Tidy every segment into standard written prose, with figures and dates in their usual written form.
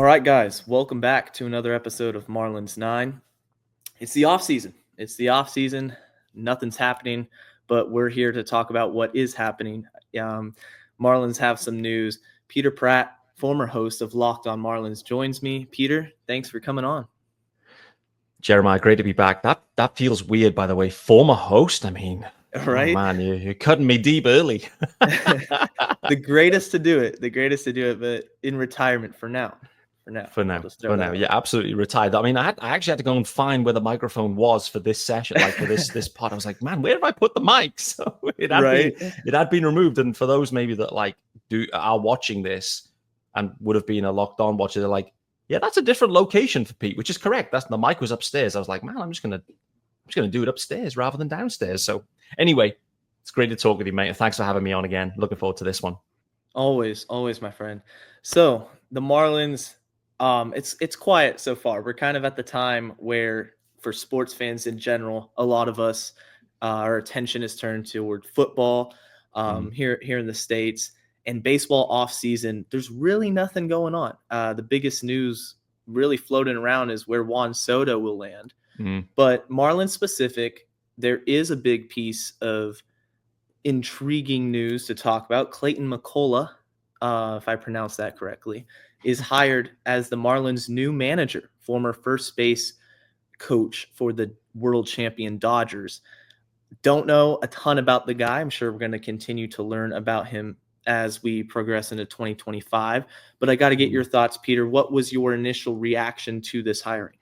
right, guys, welcome back to another episode of Marlins 9. It's the offseason. Nothing's happening, but we're here to talk about what is happening. Marlins have some news. Peter Pratt, former host of Locked on Marlins, joins me. Peter, thanks for coming on. Jeremiah, great to be back. That feels weird, by the way. Former host, I mean, Right? Oh man, you're cutting me deep early. The greatest to do it, but in retirement for now. For now, yeah, absolutely retired. I mean, I actually had to go and find where the microphone was for this session, like for this pod. I was like, man, where did I put the mic? So it had been removed. And for those maybe that are watching this and would have been a Locked On watcher, they're like, yeah, that's a different location for Pete, which is correct. The mic was upstairs. I was like, man, I'm just gonna do it upstairs rather than downstairs. So anyway, it's great to talk with you, mate. And thanks for having me on again. Looking forward to this one. Always, my friend. So the Marlins, it's quiet so far. We're kind of at the time where, for sports fans in general, a lot of us, our attention is turned toward football here in the States, and baseball off season. There's really nothing going on. The biggest news really floating around is where Juan Soto will land. But Marlins specific, there is a big piece of intriguing news to talk about. Clayton McCullough, if I pronounce that correctly, is hired as the Marlins' new manager, former first base coach for the world champion Dodgers. Don't know a ton about the guy. I'm sure we're going to continue to learn about him as we progress into 2025. But I got to get your thoughts, Peter. What was your initial reaction to this hiring?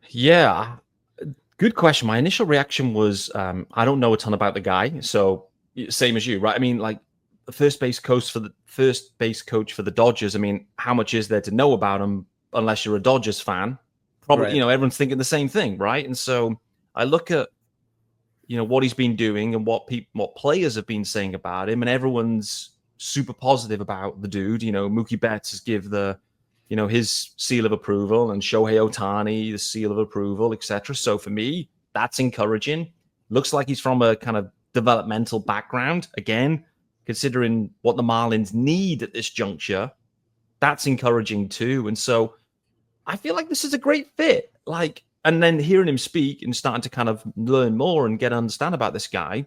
Yeah, good question. My initial reaction was, I don't know a ton about the guy. So same as you, right? I mean, like the first base coach for the Dodgers. I mean, how much is there to know about him unless you're a Dodgers fan? Probably, Right. Everyone's thinking the same thing, right? And so I look at, what he's been doing and what players have been saying about him, and everyone's super positive about the dude. Mookie Betts has give the, his seal of approval, and Shohei Ohtani the seal of approval, etc. So for me, that's encouraging. Looks like he's from a kind of developmental background. Again, considering what the Marlins need at this juncture, that's encouraging too. And so I feel like this is a great fit. And then hearing him speak and starting to kind of learn more and understand about this guy,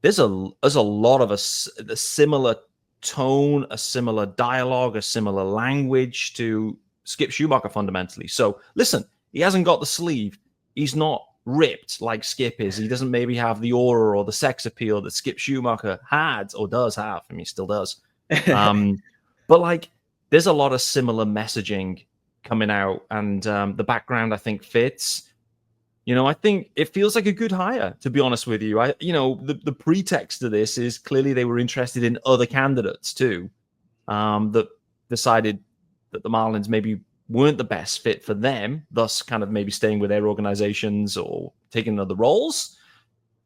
there's a lot of a similar tone, a similar dialogue, a similar language to Skip Schumacher fundamentally. So listen, he hasn't got the sleeve. He's not ripped like Skip is. He doesn't maybe have the aura or the sex appeal that Skip Schumacher had or does have. I mean, he still does. But there's a lot of similar messaging coming out, and the background I think fits. I think it feels like a good hire, to be honest with you. The pretext to this is clearly they were interested in other candidates too, that decided that the Marlins maybe weren't the best fit for them, thus kind of maybe staying with their organizations or taking other roles.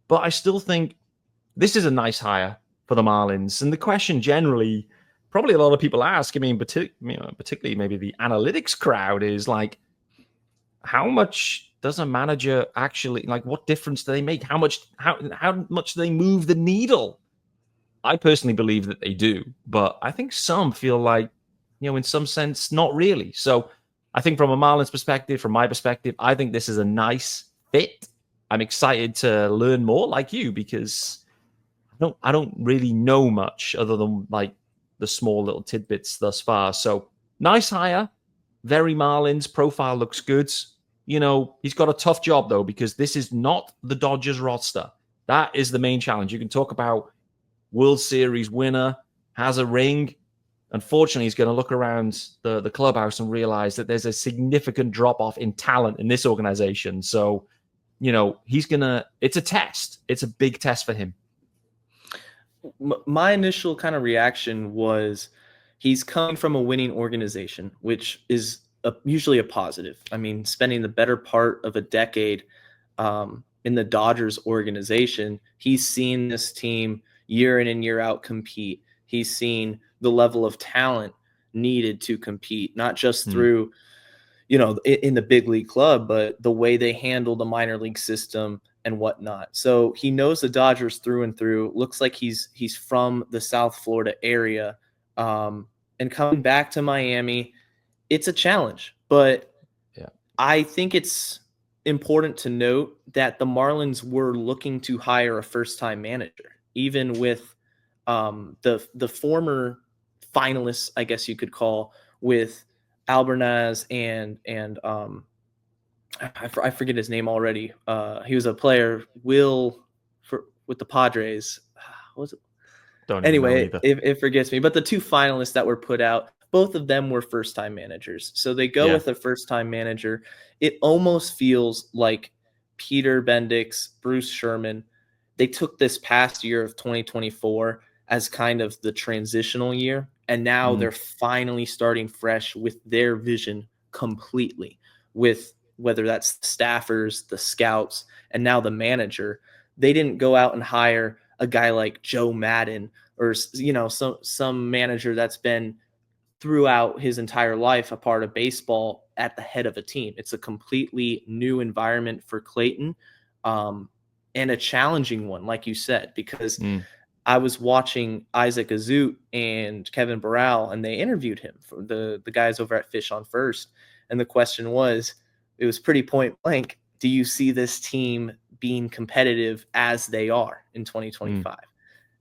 But I still think this is a nice hire for the Marlins. And the question generally, probably a lot of people ask, I mean, particularly maybe the analytics crowd, is like, how much does a manager actually, what difference do they make? How much do they move the needle? I personally believe that they do, but I think some feel like, in some sense, not really. So I think from a Marlins perspective, from my perspective, I think this is a nice fit. I'm excited to learn more like you, because I don't really know much other than the small little tidbits thus far. So nice hire, very Marlins. Profile looks good. He's got a tough job though, because this is not the Dodgers roster. That is the main challenge. You can talk about World Series winner, has a ring. Unfortunately, he's going to look around the clubhouse and realize that there's a significant drop-off in talent in this organization. So, it's a test. It's a big test for him. My initial kind of reaction was he's coming from a winning organization, which is usually a positive. I mean, spending the better part of a decade in the Dodgers organization, he's seen this team year in and year out compete. He's seen the level of talent needed to compete, not just through, in the big league club, but the way they handle the minor league system and whatnot. So he knows the Dodgers through and through. Looks like he's from the South Florida area. And and coming back to Miami, it's a challenge. But Yeah. I think it's important to note that the Marlins were looking to hire a first-time manager, even with the former finalists, I guess you could call, with Albernaz and I forget his name already. He was a player, with the Padres. What was it? Don't even know Anyway, either. it forgets me. But the two finalists that were put out, both of them were first time managers. So they go Yeah. with a first time manager. It almost feels like Peter Bendix, Bruce Sherman, they took this past year of 2024 as kind of the transitional year. And now Mm. they're finally starting fresh with their vision completely, with whether that's the staffers, the scouts, and now the manager. They didn't go out and hire a guy like Joe Madden or some manager that's been throughout his entire life a part of baseball at the head of a team. It's a completely new environment for Clayton, and a challenging one, like you said, because Mm. I was watching Isaac Azut and Kevin Burrell, and they interviewed him for the guys over at Fish on First, and the question was, it was pretty point blank: do you see this team being competitive as they are in 2025?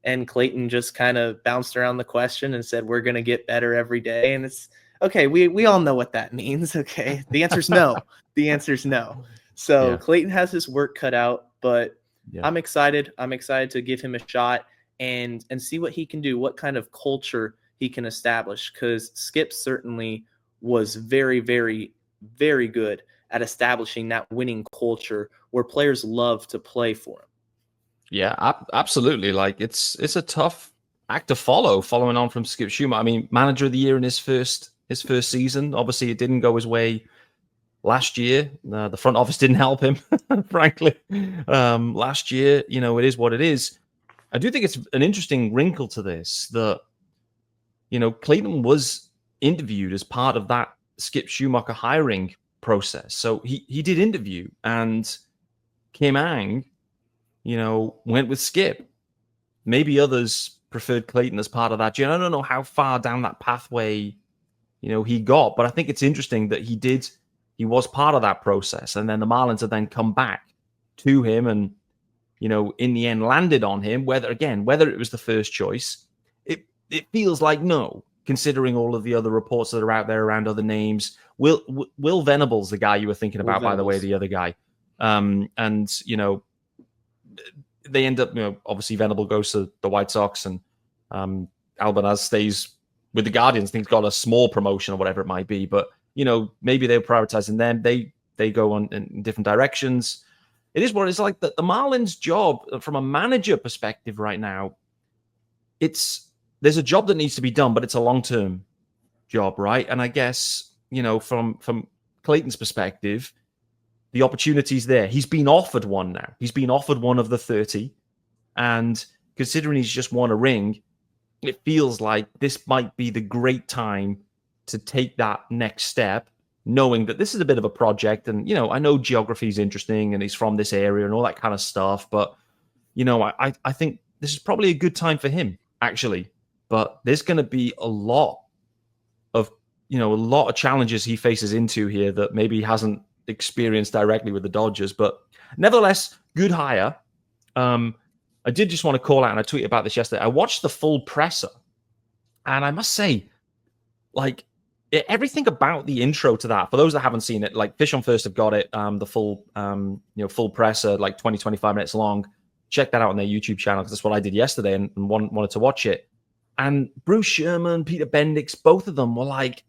And Clayton just kind of bounced around the question and said, we're going to get better every day. And it's okay. We all know what that means. Okay. The answer's no. The answer's no. So Yeah. Clayton has his work cut out, but Yeah. I'm excited. I'm excited to give him a shot and see what he can do, what kind of culture he can establish. Because Skip certainly was very, very, very good at establishing that winning culture where players love to play for him. Yeah, absolutely. Like it's a tough act to follow, following on from Skip Schumer. I mean, manager of the year in his first season. Obviously, it didn't go his way last year. The front office didn't help him, frankly. Last year, it is what it is. I do think it's an interesting wrinkle to this that Clayton was interviewed as part of that Skip Schumacher hiring process. So he did interview, and Kim Ang went with Skip. Maybe others preferred Clayton as part of that. I don't know how far down that pathway, he got, but I think it's interesting that he was part of that process. And then the Marlins have then come back to him and, in the end landed on him, whether it was the first choice. It feels like no, considering all of the other reports that are out there around other names. Will Venables, the guy you were thinking about, by the way, the other guy. And, they end up, obviously Venable goes to the White Sox, and Albanaz stays with the Guardians. I think he's got a small promotion or whatever it might be, but maybe they're prioritizing them. They go on in different directions. It is what it's like. The Marlins' job from a manager perspective right now, there's a job that needs to be done, but it's a long-term job, right? And I guess from Clayton's perspective, the opportunity's there. He's been offered one now. He's been offered one of the 30. And considering he's just won a ring, it feels like this might be the great time to take that next step, knowing that this is a bit of a project. And, I know geography is interesting and he's from this area and all that kind of stuff. But, I think this is probably a good time for him, actually. But there's going to be a lot of challenges he faces into here that maybe he hasn't experienced directly with the Dodgers, but nevertheless, good hire. I did just want to call out, and I tweeted about this yesterday. I watched the full presser, and I must say, like, everything about the intro to that, for those that haven't seen it, like Fish on First have got it, the full, full presser, like 20, 25 minutes long. Check that out on their YouTube channel, because that's what I did yesterday and wanted to watch it. And Bruce Sherman, Peter Bendix, both of them were like,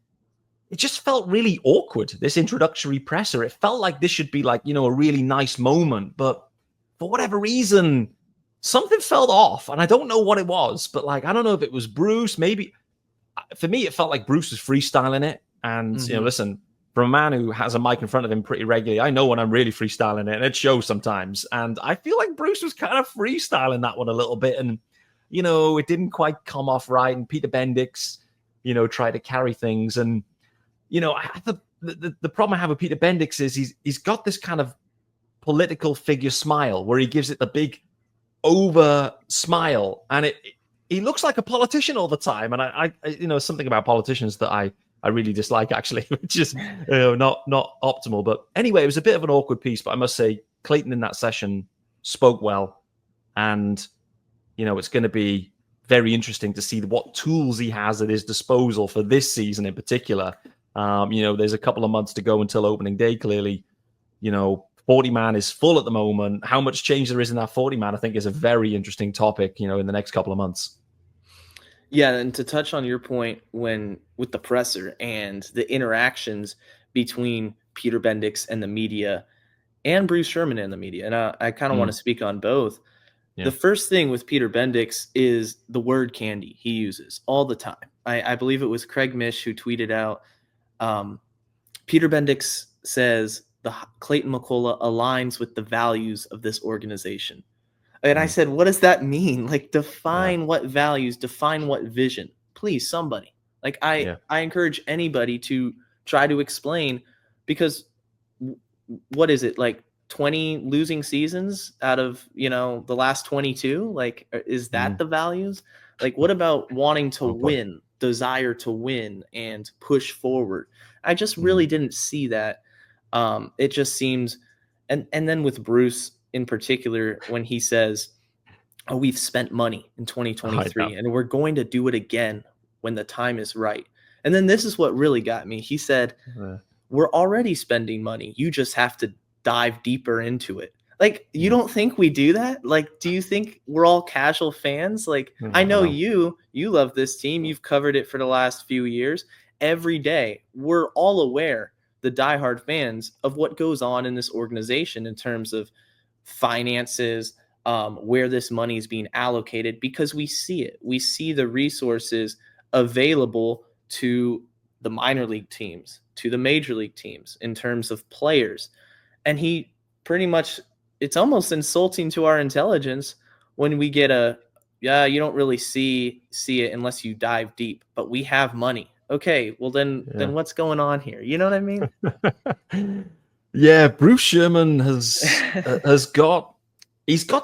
it just felt really awkward, this introductory presser. It felt like this should be like, a really nice moment. But for whatever reason, something felt off. And I don't know what it was. But like, I don't know if it was Bruce. Maybe for me, it felt like Bruce was freestyling it. And, listen, from a man who has a mic in front of him pretty regularly, I know when I'm really freestyling it. And it shows sometimes. And I feel like Bruce was kind of freestyling that one a little bit. And, it didn't quite come off right. And Peter Bendix, tried to carry things. And, the problem I have with Peter Bendix is he's got this kind of political figure smile where he gives it the big over smile, and he looks like a politician all the time, and I something about politicians that I really dislike, actually, which is not optimal. But anyway, it was a bit of an awkward piece, but I must say Clayton in that session spoke well, and it's going to be very interesting to see what tools he has at his disposal for this season in particular. There's a couple of months to go until opening day. Clearly, 40-man is full at the moment. How much change there is in that 40-man, I think, is a very interesting topic, in the next couple of months. Yeah, and to touch on your point with the presser and the interactions between Peter Bendix and the media and Bruce Sherman and the media, and I kind of want to speak on both. Yeah. The first thing with Peter Bendix is the word candy he uses all the time. I believe it was Craig Mish who tweeted out, Peter Bendix says the Clayton McCullough aligns with the values of this organization. And I said, what does that mean? Like, define what values, define what vision. Please, somebody. Like, I encourage anybody to try to explain, because what is it, like 20 losing seasons out of, the last 22? Like, is that the values? Like, what about wanting to win, desire to win and push forward? I just really didn't see that. It just seems, and then with Bruce in particular, when he says, oh, we've spent money in 2023 and we're going to do it again when the time is right. And then this is what really got me. He said, we're already spending money. You just have to dive deeper into it. Like, you don't think we do that? Like, do you think we're all casual fans? Like, I know you love this team. You've covered it for the last few years. Every day, we're all aware, the diehard fans, of what goes on in this organization in terms of finances, where this money is being allocated, because we see it. We see the resources available to the minor league teams, to the major league teams in terms of players. And he pretty much, it's almost insulting to our intelligence when we get you don't really see it unless you dive deep, but we have money. Okay, well then what's going on here? You know what I mean? Yeah, Bruce Sherman has got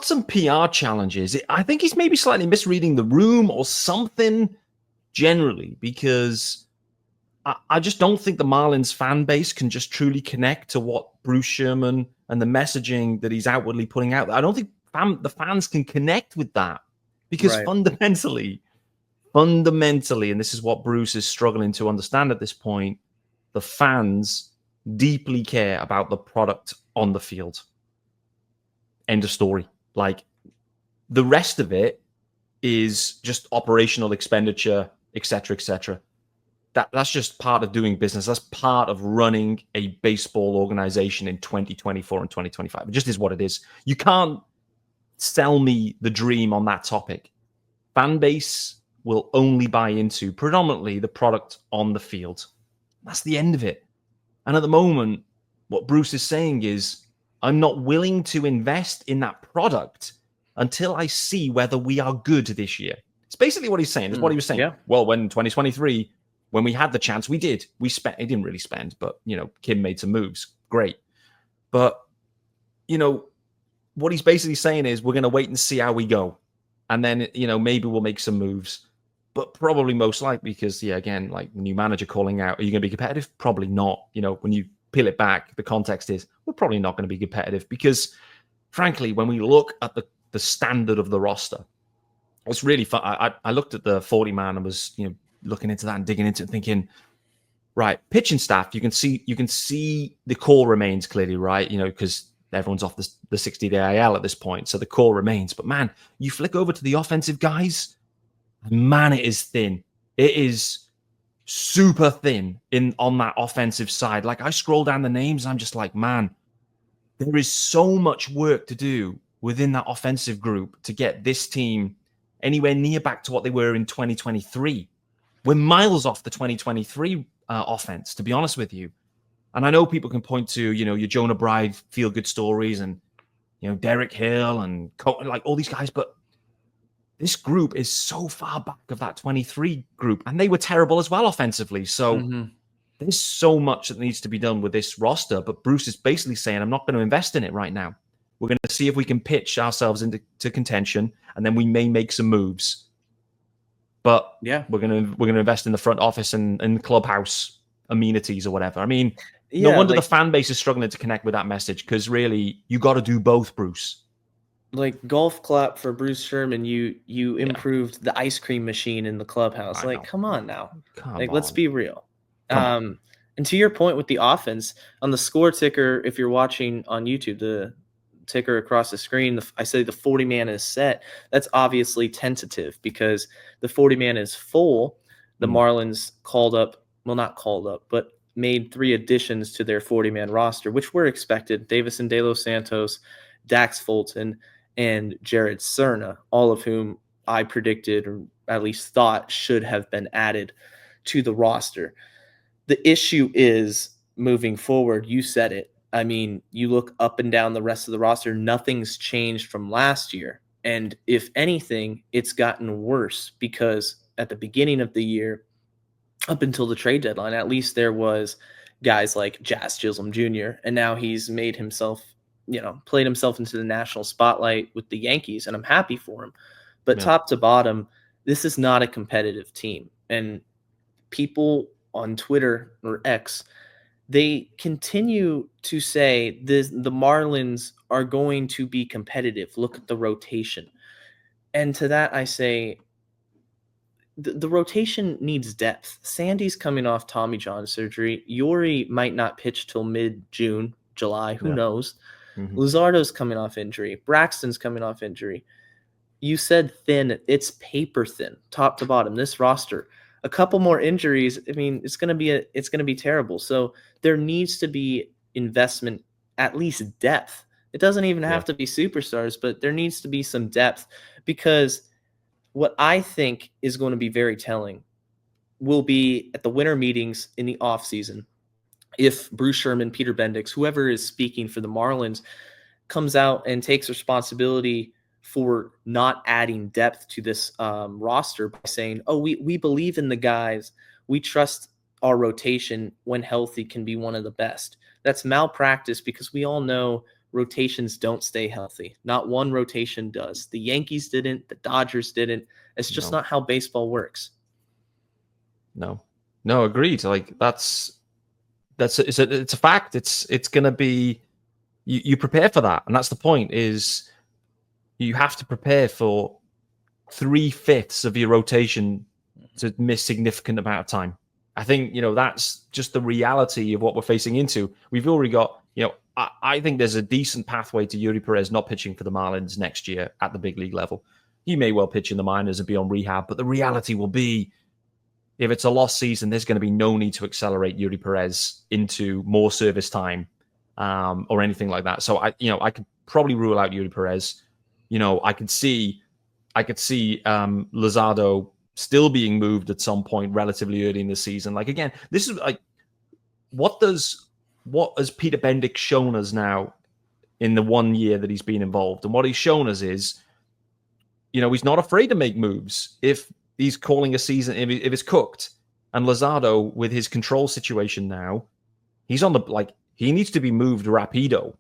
some PR challenges. I think he's maybe slightly misreading the room or something generally, because I just don't think the Marlins fan base can just truly connect to what Bruce Sherman and the messaging that he's outwardly putting out. I don't think the fans can connect with that, because fundamentally, and this is what Bruce is struggling to understand at this point, the fans deeply care about the product on the field. End of story. Like, the rest of it is just operational expenditure, etc., etc. That's just part of doing business. That's part of running a baseball organization in 2024 and 2025. It just is what it is. You can't sell me the dream on that topic. Fan base will only buy into predominantly the product on the field. That's the end of it. And at the moment, what Bruce is saying is, I'm not willing to invest in that product until I see whether we are good this year. It's basically what he's saying. It's what he was saying. Yeah. Well, when 2023, when we had the chance, we did. We spent. He didn't really spend, but, Kim made some moves. Great. But, what he's basically saying is, we're going to wait and see how we go. And then, maybe we'll make some moves. But probably most likely, because, again, like the new manager calling out, are you going to be competitive? Probably not. When you peel it back, the context is, we're probably not going to be competitive, because, frankly, when we look at the standard of the roster, it's really fun. I looked at the 40-man and was, looking into that and digging into it, thinking, right, pitching staff, you can see the core remains clearly, right? Because everyone's off the 60-day IL at this point, so the core remains. But man, you flick over to the offensive guys, man, it is thin. It is super thin on that offensive side. Like, I scroll down the names, I'm just like, man, there is so much work to do within that offensive group to get this team anywhere near back to what they were in 2023. We're miles off the 2023 offense, to be honest with you. And I know people can point to, your Jonah Bride feel-good stories and, Derek Hill and like all these guys, but this group is so far back of that 23 group, and they were terrible as well offensively. So there's so much that needs to be done with this roster, but Bruce is basically saying, I'm not going to invest in it right now. We're going to see if we can pitch ourselves into contention, and then we may make some moves. but Yeah. we're gonna invest in the front office and clubhouse amenities or whatever. I mean, no Yeah, wonder the fan base is struggling to connect with that message, because really you got to do both, Bruce. like golf clap for Bruce Sherman. You Yeah, improved the ice cream machine in the clubhouse. I Like, know. come on now. Come Like, let's on, be real. come on. And to your point with the offense, on the score ticker, if you're watching on YouTube, the ticker across the screen, I say the 40 man is set. That's obviously tentative because the 40 man is full. The Mm, Marlins called up, well, not called up, but made 3 additions to their 40 man roster, which were expected. Davison De Los Santos, Dax Fulton, and Jared Cerna, all of whom I predicted or at least thought should have been added to the roster. The issue is moving forward. You said it. I mean, you look up and down the rest of the roster, nothing's changed from last year. And if anything, it's gotten worse because at the beginning of the year, up until the trade deadline, at least there was guys like Jazz Chisholm Jr. And now he's made himself, played himself into the national spotlight with the Yankees, and I'm happy for him. But yeah, top to bottom, this is not a competitive team. And people on Twitter or X, they continue to say the Marlins are going to be competitive. Look at the rotation. And to that, I say the rotation needs depth. Sandy's coming off Tommy John surgery. Yuri might not pitch till mid-June, July. Who yeah. knows? Mm-hmm. Luzardo's coming off injury. Braxton's coming off injury. You said thin. It's paper thin, top to bottom. This roster, a couple more injuries. I mean, it's gonna be terrible. So there needs to be investment, at least depth. It doesn't even Yeah, have to be superstars, but there needs to be some depth because what I think is going to be very telling will be at the winter meetings in the offseason. If Bruce Sherman, Peter Bendix, whoever is speaking for the Marlins, comes out and takes responsibility for not adding depth to this roster by saying, "Oh, we believe in the guys. We trust our rotation when healthy can be one of the best." That's malpractice because we all know rotations don't stay healthy. Not one rotation does. The Yankees didn't. The Dodgers didn't. It's just no, not how baseball works. no, no. Agreed. Like it's a fact. It's gonna be, you prepare for that, and that's the point. Is you have to prepare for 3/5 of your rotation to miss significant amount of time. I think that's just the reality of what we're facing into. We've already got I think there's a decent pathway to Yuri Perez not pitching for the Marlins next year at the big league level. He may well pitch in the minors and be on rehab, but the reality will be, if it's a lost season, there's going to be no need to accelerate Yuri Perez into more service time or anything like that. So I could probably rule out Yuri Perez. I could see Luzardo still being moved at some point relatively early in the season. Like, again, this is like, what has Peter Bendick shown us now in the 1 year that he's been involved? And what he's shown us is, he's not afraid to make moves if he's calling a season, if it's cooked. And Luzardo, with his control situation now, he's on he needs to be moved rapido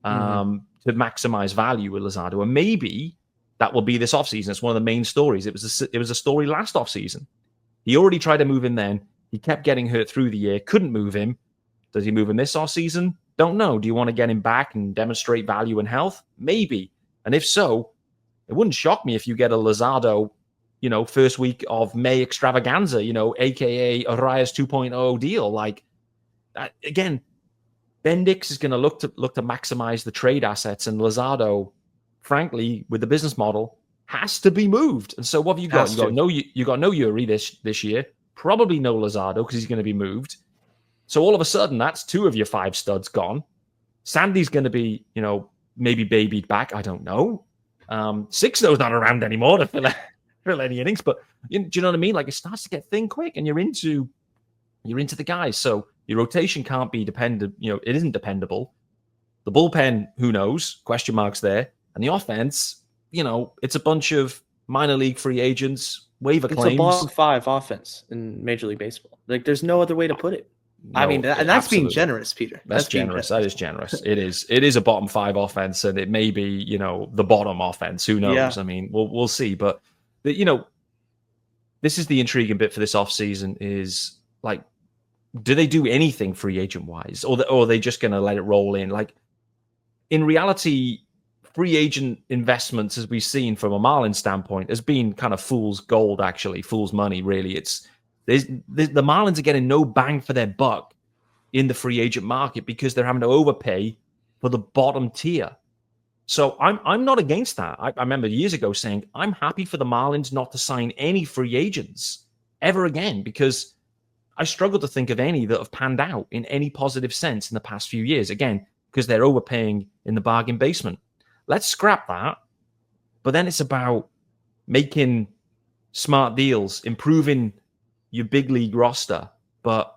to maximize value with Luzardo. And maybe that will be this offseason. It's one of the main stories. It was a story last offseason. He already tried to move him then. He kept getting hurt through the year, couldn't move him. Does he move him this offseason? Don't know. Do you want to get him back and demonstrate value and health? Maybe. And if so, it wouldn't shock me if you get a Luzardo, first week of May extravaganza, aka Arias 2.0 deal. Like that, again, Bendix is going to look to maximize the trade assets, and Luzardo, frankly, with the business model, has to be moved. And so what have you got? You got no Yuri this year, probably no Luzardo because he's going to be moved. So all of a sudden, that's 2 of your 5 studs gone. Sandy's going to be, maybe babied back. I don't know. Sixto's not around anymore to fill any innings. But do you know what I mean? Like, it starts to get thin quick, and you're into the guys. So your rotation can't be dependent. It isn't dependable. The bullpen, who knows? Question marks there. And the offense, it's a bunch of minor league free agents, waiver claims. It's a bottom 5 offense in Major League Baseball. Like, there's no other way to put it. No, I mean, and that's absolutely. being generous, Peter. That's generous. That is generous. It is. It is a bottom 5 offense, and it may be, the bottom offense. Who knows? Yeah. I mean, we'll see. But this is the intriguing bit for this offseason is like, do they do anything free agent wise, or are they just going to let it roll in? Like, in reality, free agent investments, as we've seen from a Marlins standpoint, has been kind of fool's gold, actually, fool's money, really. The Marlins are getting no bang for their buck in the free agent market because they're having to overpay for the bottom tier. So I'm not against that. I remember years ago saying I'm happy for the Marlins not to sign any free agents ever again, because I struggle to think of any that have panned out in any positive sense in the past few years. Again, because they're overpaying in the bargain basement. Let's scrap that. But then it's about making smart deals, improving your big league roster. But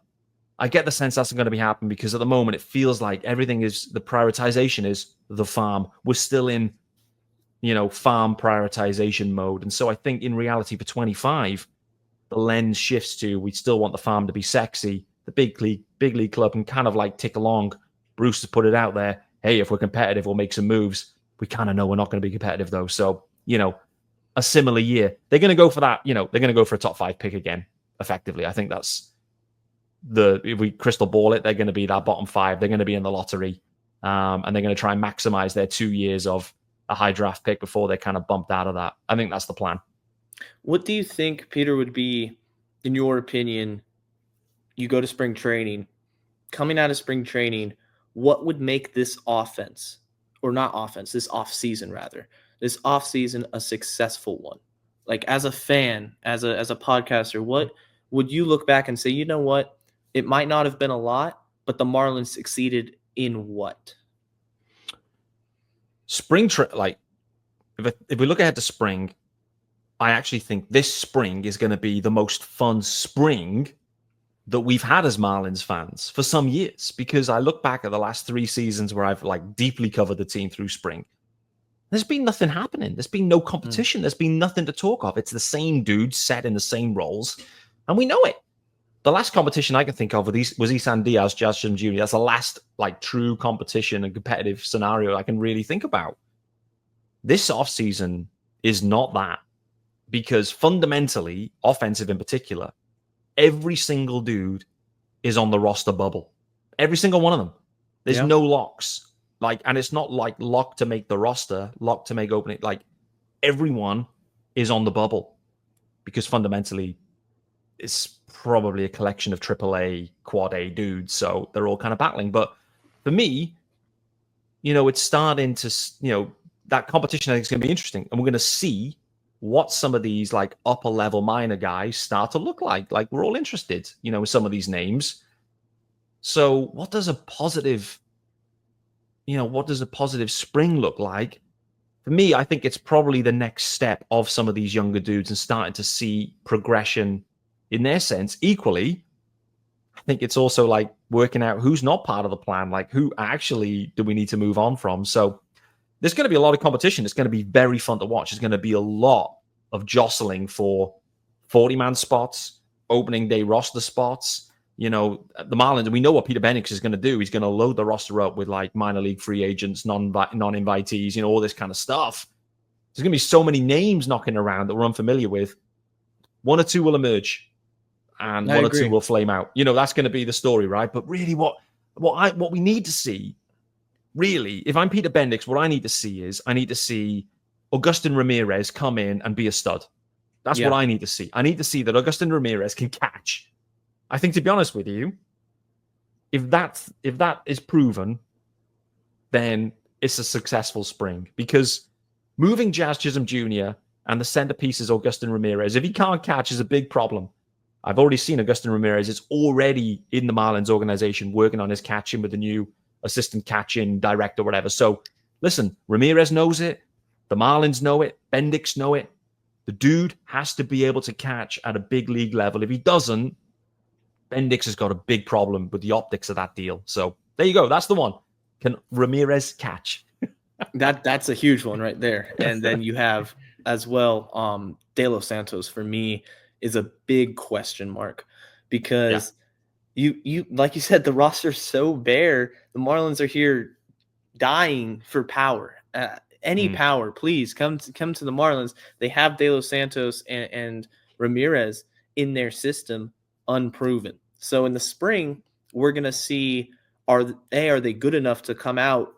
I get the sense that's not going to be happening, because at the moment it feels like everything is, the prioritization is the farm. We're still in, farm prioritization mode. And so I think in reality for 25, the lens shifts to, we still want the farm to be sexy. The big league club can kind of like tick along. Bruce has put it out there. Hey, if we're competitive, we'll make some moves. We kind of know we're not going to be competitive though. So, a similar year. They're going to go for that, they're going to go for a top 5 pick again, effectively. I think that's if we crystal ball it, they're going to be that bottom 5. They're going to be in the lottery. And they're going to try and maximize their 2 years of a high draft pick before they're kind of bumped out of that. I think that's the plan. What do you think, Peter, would be, in your opinion, you go to spring training, coming out of spring training, what would make this offense, or not offense, this offseason rather, this offseason a successful one? Like, as a fan, as a podcaster, what would you look back and say, you know what, it might not have been a lot, but the Marlins succeeded in what? If we look ahead to spring, I actually think this spring is going to be the most fun spring that we've had as Marlins fans for some years, because I look back at the last 3 seasons where I've like deeply covered the team through spring. There's been nothing happening. There's been no competition. There's been nothing to talk of. It's the same dudes set in the same roles, and we know it. The last competition I can think of was Isan Diaz, Jazz Chisholm Jr. That's the last like true competition and competitive scenario I can really think about. This offseason is not that, because fundamentally, offensive in particular, every single dude is on the roster bubble. Every single one of them. There's no locks. And it's not like locked to make the roster, locked to make opening. Like, everyone is on the bubble, because fundamentally it's probably a collection of AAA, quad A dudes. So they're all kind of battling. But for me, it's starting to, that competition I think is going to be interesting. And we're going to see what some of these like upper level minor guys start to look like. Like, we're all interested, in some of these names. So what does a positive spring look like? For me, I think it's probably the next step of some of these younger dudes and starting to see progression in their sense. Equally, I think it's also like working out who's not part of the plan, like who actually do we need to move on from. So there's going to be a lot of competition. It's going to be very fun to watch. There's going to be a lot of jostling for 40-man spots, opening day roster spots. The Marlins, we know what Peter Bendix is going to do. He's going to load the roster up with like minor league free agents, non-invitees, all this kind of stuff. There's going to be so many names knocking around that we're unfamiliar with. 1 or 2 will emerge, and 1 or 2 will flame out. That's going to be the story, right? But really, what we need to see, really, if I'm Peter Bendix, what I need to see Augustin Ramirez come in and be a stud. That's what I need to see. I need to see that Augustin Ramirez can catch. I think, to be honest with you, if that is proven, then it's a successful spring, because moving Jazz Chisholm Jr. and the centerpiece is Augustin Ramirez, if he can't catch, is a big problem. I've already seen Augustin Ramirez is already in the Marlins organization working on his catching with the new assistant catching director, whatever. So listen, Ramirez knows it. The Marlins know it. Bendix know it. The dude has to be able to catch at a big league level. If he doesn't, Bendix has got a big problem with the optics of that deal. So there you go. That's the one. Can Ramirez catch? That's a huge one right there. And then you have as well, De Los Santos, for me, is a big question mark, because you like you said, the roster's so bare. The Marlins are here dying for power. Any power, please come to the Marlins. They have De Los Santos and Ramirez in their system unproven. So in the spring, we're going to see are they good enough to come out,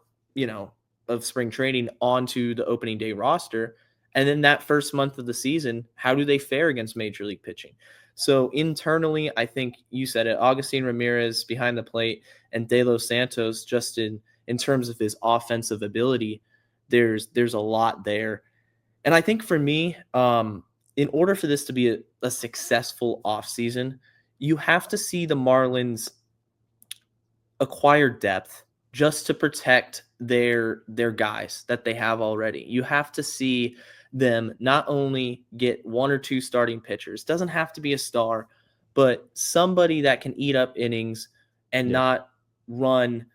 of spring training onto the opening day roster? And then that first month of the season, how do they fare against major league pitching? So internally, I think you said it, Augustine Ramirez behind the plate and De Los Santos, just in terms of his offensive ability, there's a lot there. And I think for me, in order for this to be a successful offseason, you have to see the Marlins acquire depth just to protect their guys that they have already. You have to see them not only get one or two starting pitchers, doesn't have to be a star, but somebody that can eat up innings and Yeah. not run,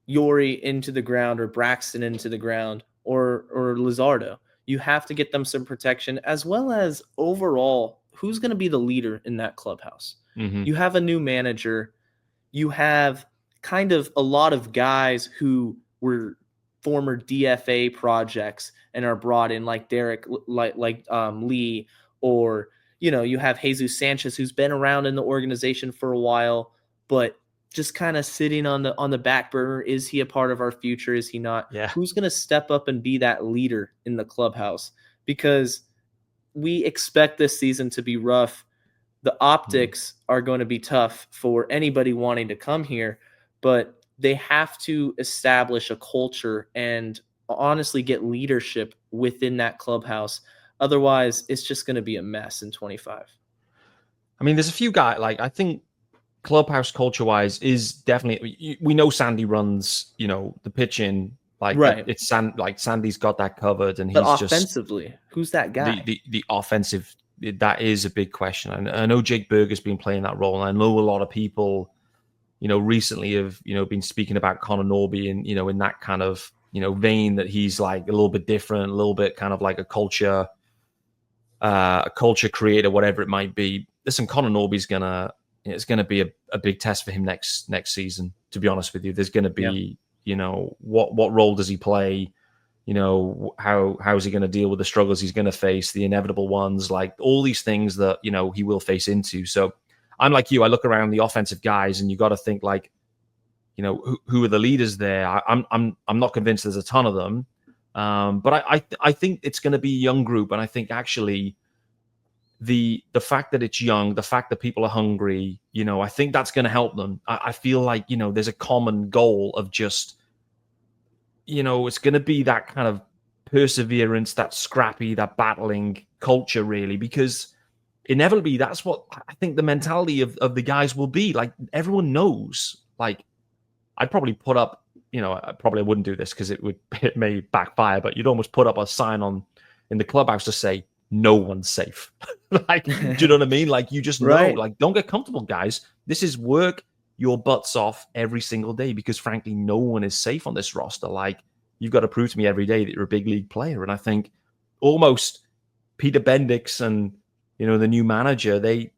Yori into the ground or Braxton into the ground or Lizardo. You have to get them some protection, as well as overall, who's going to be the leader in that clubhouse? Mm-hmm. You have a new manager. You have kind of a lot of guys who were former DFA projects and are brought in, like Derek, Lee, or you have Jesus Sanchez, who's been around in the organization for a while, but just kind of sitting on the back burner. Is he a part of our future? Is he not? Yeah. Who's going to step up and be that leader in the clubhouse? Because we expect this season to be rough. The optics are going to be tough for anybody wanting to come here, but they have to establish a culture and honestly get leadership within that clubhouse. Otherwise, it's just going to be a mess in 25. I mean, there's a few guys, like, I think clubhouse culture wise is definitely, we know Sandy runs, the pitching, like Right. it's Sandy's got that covered, and But he's just offensively, who's that guy? the offensive. That is a big question. And I know Jake Berger's been playing that role, and I know a lot of people, recently have, been speaking about Connor Norby and, in that kind of, vein, that he's like a little bit different, a little bit kind of like a culture creator, whatever it might be. Listen, Connor Norby's it's gonna be a big test for him next season. To be honest with you, there's gonna be, what role does he play? How is he going to deal with the struggles he's going to face, the inevitable ones, like all these things that he will face into. So I'm like you. I look around the offensive guys, and you got to think like, who are the leaders there? I'm not convinced there's a ton of them, but I think it's going to be a young group, and I think actually the fact that it's young, the fact that people are hungry, I think that's going to help them. I feel like there's a common goal of just. It's going to be that kind of perseverance, that scrappy, that battling culture, really, because inevitably that's what I think the mentality of the guys will be. Like, everyone knows, like, I'd probably put up, I probably wouldn't do this because it may backfire, but you'd almost put up a sign in the clubhouse to say, no one's safe. Like, do you know what I mean? Like, you just know, Right. like, don't get comfortable, guys. This is work your butts off every single day, because frankly, no one is safe on this roster. Like, you've got to prove to me every day that you're a big league player. And I think almost Peter Bendix and, the new manager, they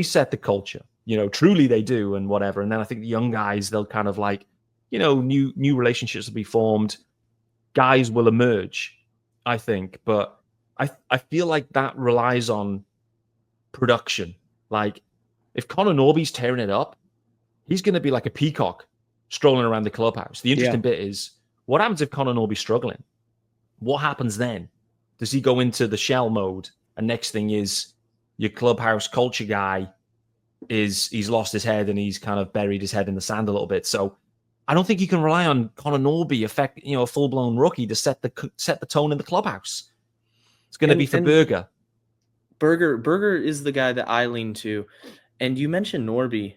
set the culture, truly they do, and whatever. And then I think the young guys, they'll kind of like, new relationships will be formed. Guys will emerge, I think. But I feel like that relies on production. Like, if Connor Norby's tearing it up, he's going to be like a peacock strolling around the clubhouse. The interesting bit is, what happens if Connor Norby's struggling? What happens then? Does he go into the shell mode? And next thing is, your clubhouse culture guy he's lost his head, and he's kind of buried his head in the sand a little bit. So I don't think you can rely on Connor Norby, a full-blown rookie, to set the tone in the clubhouse. It's going to be for Berger. Berger is the guy that I lean to. And you mentioned Norby.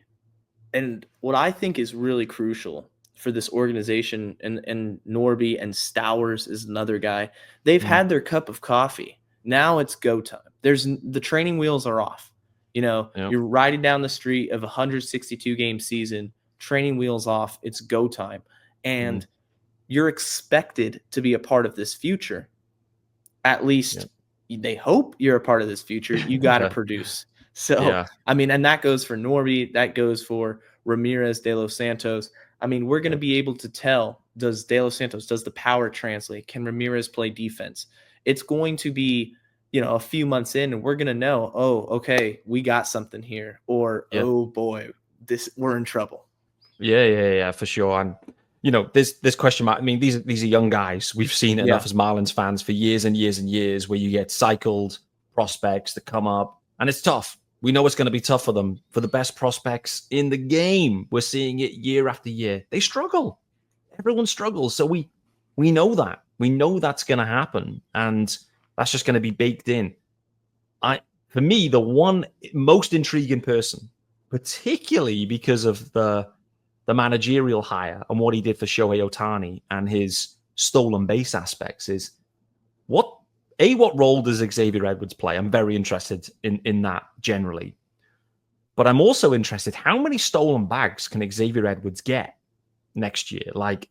And what I think is really crucial for this organization, and Norby and Stowers is another guy, they've had their cup of coffee. Now it's go time. The training wheels are off. You're riding down the street of a 162 game season, training wheels off. It's go time. And you're expected to be a part of this future. At least they hope you're a part of this future. You got to produce. So, I mean, and that goes for Norby, that goes for Ramirez, De Los Santos. I mean, we're going to be able to tell, does De Los Santos, does the power translate? Can Ramirez play defense? It's going to be a few months in, and we're going to know, oh, okay, we got something here, or, Yeah. oh boy, we're in trouble. Yeah, for sure. And this question mark. I mean, these are young guys. We've seen it enough Yeah. as Marlins fans for years and years and years, where you get cycled prospects that come up, and it's tough. We know it's going to be tough for them. For the best prospects in the game, we're seeing it year after year. They struggle. Everyone struggles. So we know that. We know that's going to happen, and that's just going to be baked in. For me, the one most intriguing person, particularly because of the managerial hire and what he did for Shohei Ohtani and his stolen base aspects, is what role does Xavier Edwards play? I'm very interested in that generally. But I'm also interested, how many stolen bags can Xavier Edwards get next year? Like,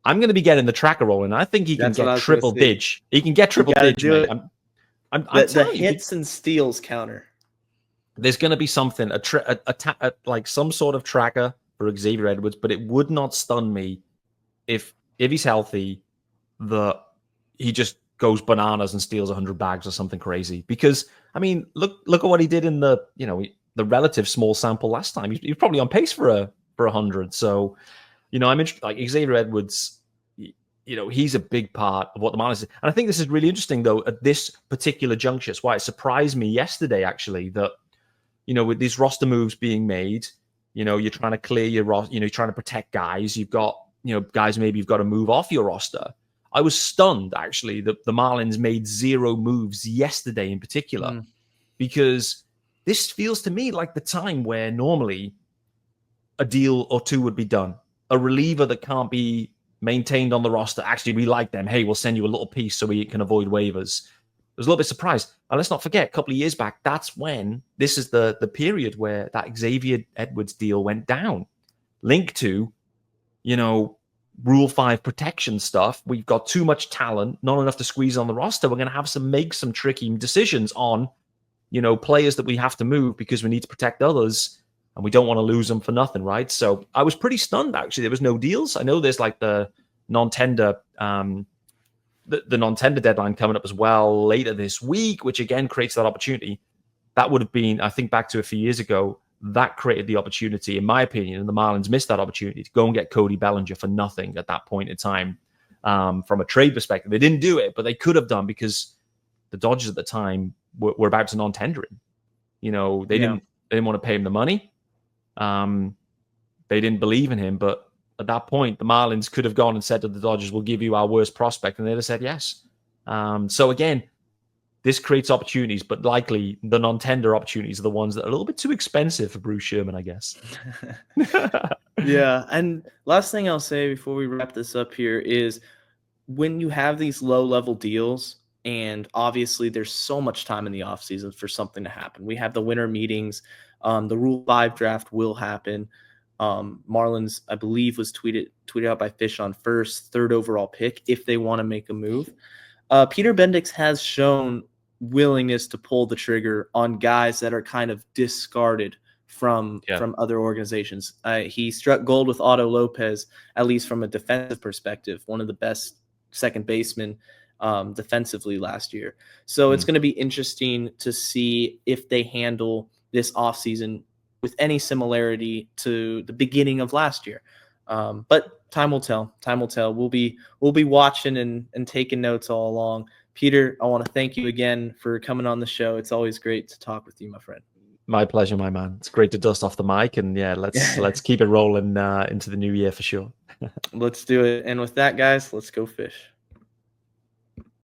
I'm going to be getting the tracker rolling. I think he can That's what I get was going to triple say. dig. He can get triple You got to dig, do mate. it. I'm The telling you, hits and steals counter. there's going to be something, like some sort of tracker for Xavier Edwards, but it would not stun me if he's healthy, he just goes bananas and steals 100 bags or something crazy. Because I mean, look at what he did in the relative small sample last time. He's probably on pace for 100. So I'm interested. Like Xavier Edwards, he's a big part of what the Marlins. And I think this is really interesting, though, at this particular juncture. It's why it surprised me yesterday, actually, that with these roster moves being made, you're trying to clear your roster, you're trying to protect guys. You've got, guys maybe you've got to move off your roster. I was stunned, actually, that the Marlins made 0 moves yesterday in particular, because this feels to me like the time where normally a deal or two would be done. A reliever that can't be maintained on the roster. Actually, we like them. Hey, we'll send you a little piece so we can avoid waivers. I was a little bit surprised. And let's not forget, a couple of years back, that's when this is the period where that Xavier Edwards deal went down, linked to, Rule 5 protection stuff. We've got too much talent, not enough to squeeze on the roster. We're going to have to make some tricky decisions on, players that we have to move because we need to protect others and we don't want to lose them for nothing, right? So I was pretty stunned, actually. There was no deals. I know there's like the non-tender the non-tender deadline coming up as well later this week, which again creates that opportunity. That would have been, I think, back to a few years ago, that created the opportunity, in my opinion, and the Marlins missed that opportunity to go and get Cody Bellinger for nothing at that point in time. From a trade perspective, they didn't do it, but they could have done, because the Dodgers at the time were about to non-tender him. They didn't want to pay him the money. They didn't believe in him, but at that point, the Marlins could have gone and said to the Dodgers, we'll give you our worst prospect, and they'd have said yes. So again, this creates opportunities, but likely the non-tender opportunities are the ones that are a little bit too expensive for Bruce Sherman, I guess. Yeah, and last thing I'll say before we wrap this up here is, when you have these low-level deals, and obviously there's so much time in the offseason for something to happen. We have the winter meetings. The Rule 5 draft will happen. Marlins, I believe, was tweeted out by Fish on third overall pick if they want to make a move. Peter Bendix has shown willingness to pull the trigger on guys that are kind of discarded from other organizations. He struck gold with Otto Lopez, at least from a defensive perspective, one of the best second basemen defensively last year. So it's going to be interesting to see if they handle this offseason with any similarity to the beginning of last year. But time will tell. Time will tell. We'll be watching and taking notes all along. Peter, I want to thank you again for coming on the show. It's always great to talk with you, my friend. My pleasure, my man. It's great to dust off the mic, and let's keep it rolling into the new year for sure. Let's do it. And with that, guys, let's go fish.